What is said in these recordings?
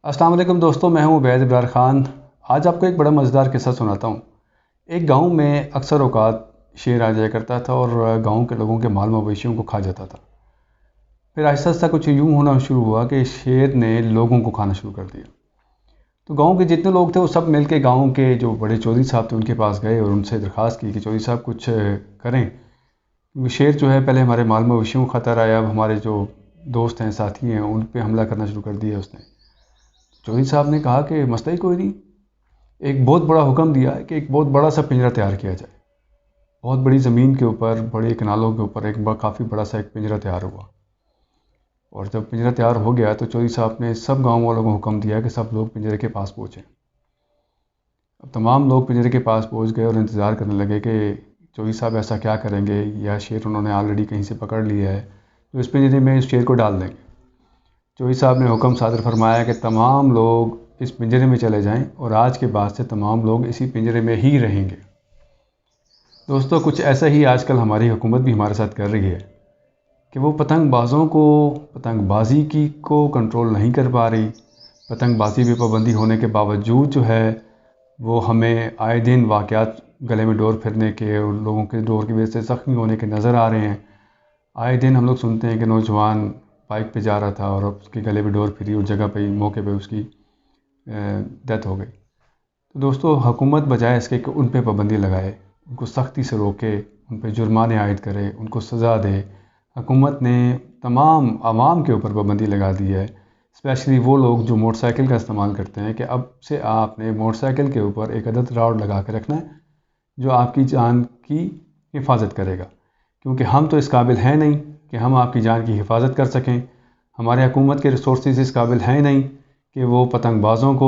अस्सलाम वालेकुम दोस्तों, मैं हूं उबैद इब्रार ख़ान। आज आपको एक बड़ा मज़ेदार किस्सा सुनाता हूं। एक गांव में अक्सर औक़ात शेर आ जाया करता था और गांव के लोगों के माल मवेशियों को खा जाता था। फिर आहिस्ता आहिस्ता कुछ यूँ होना शुरू हुआ कि शेर ने लोगों को खाना शुरू कर दिया। तो गाँव के जितने लोग थे वो सब मिल के गाँव के जो बड़े चौधरी साहब थे उनके पास गए और उनसे दरख्वास्त की कि चौधरी साहब कुछ करें, क्योंकि शेर जो है पहले हमारे माल मवेशियों को खाता रहा है, अब हमारे जो दोस्त हैं, साथी हैं, उन पर हमला करना शुरू कर दिया उसने। चौधरी साहब ने कहा कि मसला ही कोई नहीं, एक बहुत बड़ा हुक्म दिया है कि एक बहुत बड़ा सा पिंजरा तैयार किया जाए। बहुत बड़ी ज़मीन के ऊपर, बड़े कनालों के ऊपर काफ़ी बड़ा सा एक पिंजरा तैयार हुआ। और जब पिंजरा तैयार हो गया तो चौधरी साहब ने सब गांव वालों को हुक्म दिया कि सब लोग पिंजरे के पास पहुँचें। अब तमाम लोग पिंजरे के पास पहुँच गए और इंतज़ार करने लगे कि चौधरी साहब ऐसा क्या करेंगे, या शेर उन्होंने ऑलरेडी कहीं से पकड़ लिया है तो इस पिंजरे में इस शेर को डाल देंगे। चौधरी साहब ने हुक्म सादर फरमाया कि तमाम लोग इस पिंजरे में चले जाएं और आज के बाद से तमाम लोग इसी पिंजरे में ही रहेंगे। दोस्तों, कुछ ऐसा ही आजकल हमारी हुकूमत भी हमारे साथ कर रही है कि वो पतंगबाज़ों को पतंगबाज़ी की को कंट्रोल नहीं कर पा रही। पतंगबाज़ी पे पाबंदी होने के बावजूद जो है वो हमें आए दिन वाक़यात गले में डोर फिरने के और लोगों के डोर की वजह से ज़ख्मी होने के नज़र आ रहे हैं। आए दिन हम लोग सुनते हैं कि नौजवान बाइक पे जा रहा था और उसके गले में डोर फिरी और जगह पे मौके पे उसकी डेथ हो गई। तो दोस्तों, हुकूमत बजाय इसके कि उन पे पाबंदी लगाए, उनको सख्ती से रोके, उन पे जुर्माने आयद करे, उनको सज़ा दे, हुकूमत ने तमाम आवाम के ऊपर पाबंदी लगा दी है। स्पेशली वो लोग जो मोटरसाइकिल का इस्तेमाल करते हैं कि अब से आपने मोटरसाइकिल के ऊपर एक अदद रॉड लगा के रखना है जो आपकी जान की हिफाजत करेगा, क्योंकि हम तो इस काबिल हैं नहीं कि हम आपकी जान की हिफाजत कर सकें। हमारे हुकूमत के रिसोर्सेज इस काबिल हैं नहीं कि वो पतंगबाज़ों को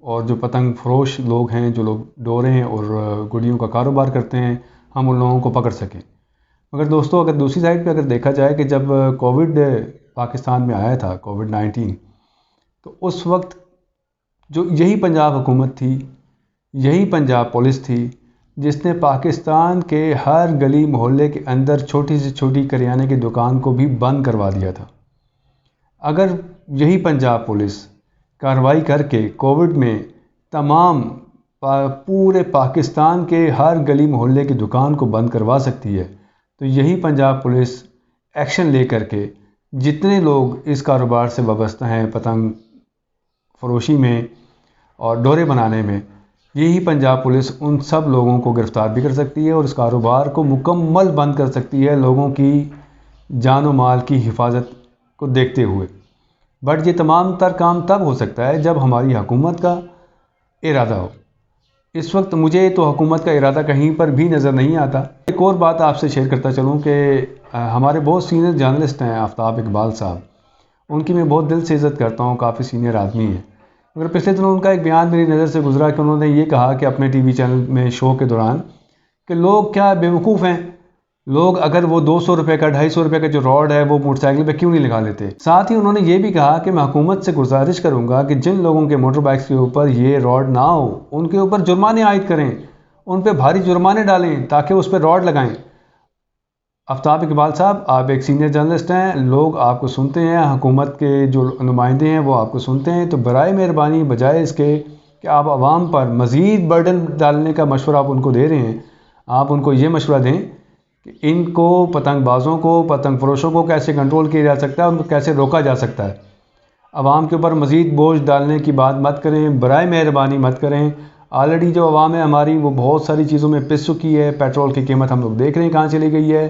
और जो पतंग फरोश लोग हैं, जो लोग डोरें और गुड़ियों का कारोबार करते हैं, हम उन लोगों को पकड़ सकें। मगर दोस्तों, अगर दूसरी साइड पे अगर देखा जाए कि जब कोविड पाकिस्तान में आया था, कोविड-19, तो उस वक्त जो यही पंजाब हुकूमत थी, यही पंजाब पुलिस थी जिसने पाकिस्तान के हर गली मोहल्ले के अंदर छोटी से छोटी करियाने की दुकान को भी बंद करवा दिया था। अगर यही पंजाब पुलिस कार्रवाई करके कोविड में तमाम पूरे पाकिस्तान के हर गली मोहल्ले की दुकान को बंद करवा सकती है, तो यही पंजाब पुलिस एक्शन ले करके जितने लोग इस कारोबार से वाबस्ता हैं, पतंग फरोशी में और डोरे बनाने में, यही पंजाब पुलिस उन सब लोगों को गिरफ़्तार भी कर सकती है और इस कारोबार को मुकम्मल बंद कर सकती है, लोगों की जान व माल की हिफाजत को देखते हुए। बट ये तमाम तर काम तब हो सकता है जब हमारी हुकूमत का इरादा हो। इस वक्त मुझे तो हुकूमत का इरादा कहीं पर भी नज़र नहीं आता। एक और बात आपसे शेयर करता चलूँ कि हमारे बहुत सीनियर जर्नलिस्ट हैं आफ्ताब इकबाल साहब, उनकी मैं बहुत दिल से इज़्ज़त करता हूँ, काफ़ी सीनियर आदमी हैं। मगर पिछले दिनों उनका एक बयान मेरी नज़र से गुजरा कि उन्होंने ये कहा कि अपने टीवी चैनल में शो के दौरान कि लोग क्या बेवकूफ़ हैं, लोग अगर वो 200 रुपये का 250 रुपये का जो रॉड है वो मोटरसाइकिल पे क्यों नहीं लगा लेते। साथ ही उन्होंने ये भी कहा कि मैं हुकूमत से गुजारिश करूँगा कि जिन लोगों के मोटर बाइक्स के ऊपर ये रॉड ना हो उनके ऊपर जुर्माने आयद करें, उन पर भारी जुर्माने डालें ताकि उस पर रॉड लगाएं। आफ्ताब इकबाल साहब, आप एक सीनियर जर्नलिस्ट हैं, लोग आपको सुनते हैं, हुकूमत के जो नुमाइंदे हैं वो आपको सुनते हैं, तो बराए मेहरबानी बजाय इसके कि आप आवाम पर मज़ीद बर्डन डालने का मशवरा आप उनको दे रहे हैं, आप उनको ये मशवरा दें कि इनको पतंगबाज़ों को, पतंग फरोशों को कैसे कंट्रोल किया जा सकता है, उनको कैसे रोका जा सकता है। आवाम के ऊपर मज़ीद बोझ डालने की बात मत करें, बराए मेहरबानी मत करें। ऑलरेडी जो आवाम है हमारी वो बहुत सारी चीज़ों में पिस चुकी है। पेट्रोल की कीमत हम लोग देख रहे हैं कहाँ चली गई है।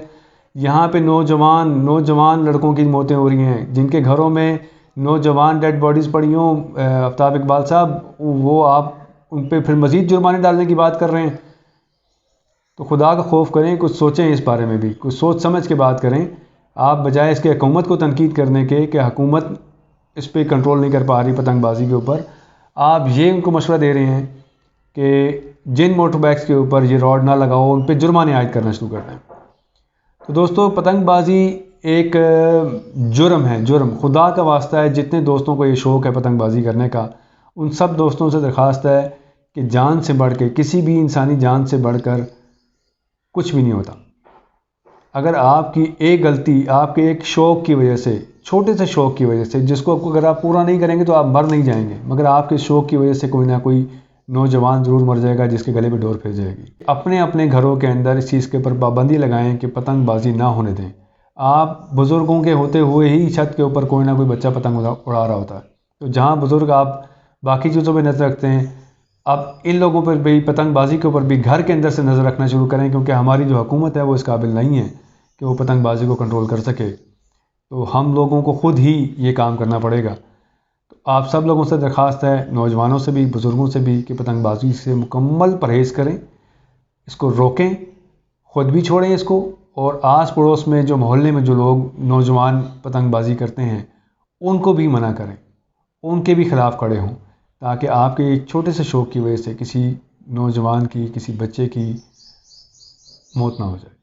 यहाँ पे नौजवान लड़कों की मौतें हो रही हैं, जिनके घरों में नौजवान डेड बॉडीज़ पड़ी हों। आफ्ताब इकबाल साहब, वो आप उन पर फिर मज़ीद जुर्माने डालने की बात कर रहे हैं। तो खुदा का खौफ करें, कुछ सोचें इस बारे में भी, कुछ सोच समझ के बात करें। आप बजाय इसके हुकूमत को तनकीद करने के कि हुकूमत इस पर कंट्रोल नहीं कर पा रही पतंगबाजी के ऊपर, आप ये उनको मशवरा दे रहे हैं कि जिन मोटर बाइक्स के ऊपर ये रॉड ना लगाओ उन पर जुर्माने आयद करना शुरू कर दें। तो दोस्तों, पतंगबाजी एक जुर्म है, जुर्म। खुदा का वास्ता है, जितने दोस्तों को ये शौक़ है पतंगबाजी करने का, उन सब दोस्तों से दरख्वास्त है कि जान से बढ़ के, किसी भी इंसानी जान से बढ़कर कुछ भी नहीं होता। अगर आपकी एक गलती, आपके एक शौक़ की वजह से छोटे से शौक़ की वजह से, जिसको अगर आप पूरा नहीं करेंगे तो आप मर नहीं जाएंगे, मगर आपके शौक़ की वजह से कोई ना कोई नौजवान ज़रूर मर जाएगा जिसके गले पे डोर फिर जाएगी। अपने अपने घरों के अंदर इस चीज़ के ऊपर पाबंदी लगाएं कि पतंगबाजी ना होने दें। आप बुज़ुर्गों के होते हुए ही छत के ऊपर कोई ना कोई बच्चा पतंग उड़ा रहा होता है, तो जहाँ बुज़ुर्ग आप बाकी चीज़ों पर नज़र रखते हैं, आप इन लोगों पर भी, पतंगबाजी के ऊपर भी घर के अंदर से नज़र रखना शुरू करें, क्योंकि हमारी जो हुकूमत है वो इस काबिल नहीं है कि वो पतंगबाजी को कंट्रोल कर सके। तो हम लोगों को ख़ुद ही ये काम करना पड़ेगा। तो आप सब लोगों से दरख्वास्त है, नौजवानों से भी, बुज़ुर्गों से भी, कि पतंगबाजी से मुकम्मल परहेज़ करें, इसको रोकें, ख़ुद भी छोड़ें इसको, और आस पड़ोस में जो मोहल्ले में जो लोग नौजवान पतंगबाजी करते हैं उनको भी मना करें, उनके भी ख़िलाफ़ खड़े हों, ताकि आपके एक छोटे से शौक़ की वजह से किसी नौजवान की, किसी बच्चे की मौत ना हो जाए।